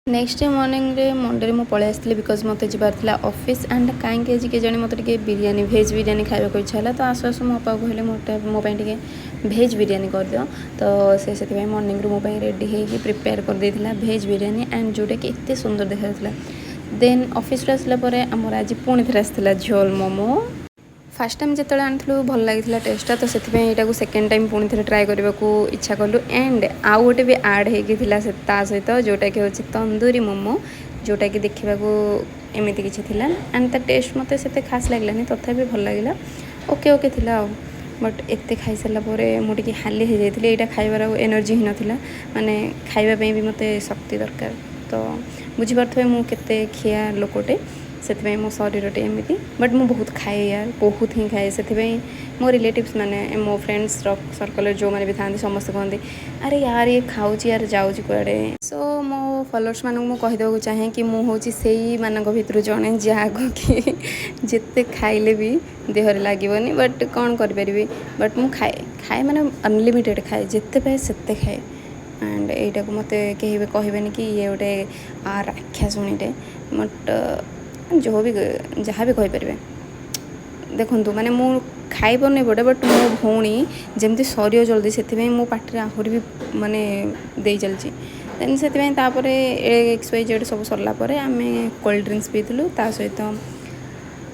Next day morning रे Monday में पलि आसती बिकज मत जबार ऑफिस एंड कहीं आज के जाने मत बिरियानी भेज बिरियानी खाइबा इच्छा है तो आसु आसु मो बापा कहले मोपाई टे भेज बिरियानी कर दियो तो से मॉर्निंग रू मोपाई रेडी होगी प्रिपेयर कर देथिला भेज बिरियानी एंड जोटा कि एत सुंदर देखा देन ऑफिस आसला आमर आज पुणी थे आसाला झोल मोमो फास्ट टाइम जो आनी भल लगी टेस्टा तो से सेकेंड टाइम पुणी थे ट्राए करने को इच्छा कलु एंड आउ गोटे भी आड होता सहित जोटा कि हूँ तंदूरी मोमो जोटा कि देखा एमती किसी थी एंड ता टेस्ट मत से खास लगलानी तथापि भल लगे ओके ओके थिला बट एत खाई सारापर मुझे हाली हो जाती यहाँ खाइबार एनर्जी ही नाला माने खाइबापी भी मत शक्ति दरकार तो बुझीपे मुझे खिया लोकटे से मो शरीर एमती बट मु बहुत खाए यार बहुत ही खाए से मो रिलेटिव्स माने मो फ्रेंड्स सर्कल जो मैंने भी था समस्ते कहते अरे यार ये खाऊँ यार जाऊँ कड़े सो मो फॉलोअर्स मानक मु कहीदेक चाहे कि मु हूँ से मानक भितर जड़े जहाँ कि जिते खाइले भी देहरे लगनी बट कौन करी बट मु खाए खाए माने अनलिमिटेड खाए जिते पाए सेते खाए एंड यहीटा को मत कहीं भी कहबेनि कि ये गोटे राक्षासुणीटे बट जो भी जहाँ भी कहींपर देखु माने मु खाई पारे बड़े बट मो भौणी जमती सर जल्दी से मो पाटे आहरी भी माने दे चलती देन से XYZ सब सरलापर आम कोल्ड ड्रिंक्स पीलु ता सहित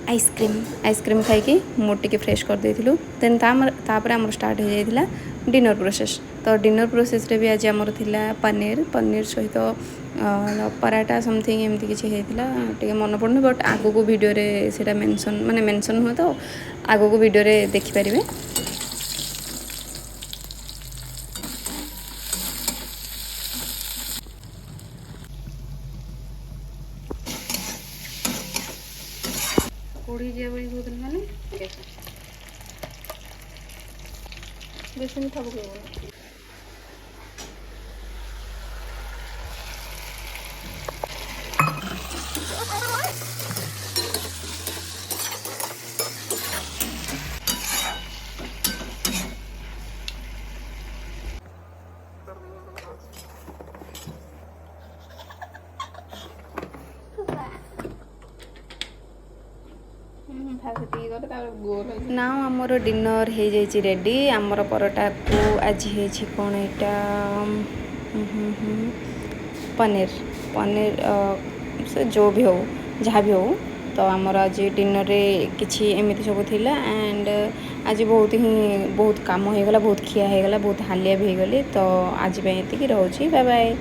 आइसक्रीम खाई मुझे फ्रेश कर देलु देन तापर आमर स्टार्ट हो जाता डिनर प्रोसेस तो डिनर प्रोसेस रे भी आज आमर थिला पनीर सहित पराठा समथिंग एमती किसी होता मन पड़नी बट आगो को वीडियो रे सेटा मेंशन माने मेंशन हुए तो आगो को वीडियो रे देखि पारिबे कोड़ी जे बड़ी बहुत माने बेसन खाबो के ना आमर डिनर हो जाइए रेडी आमर परोटा को आज है कौन यहाँ पनीर से जो भी हो जहाँ भी हो तो आमर आज डिनर रे किसी एमती सब थिला एंड आज बहुत काम होगला बहुत खिया होगला बहुत हालिया भी हो गली तो आज ये रोचे बाय बाय।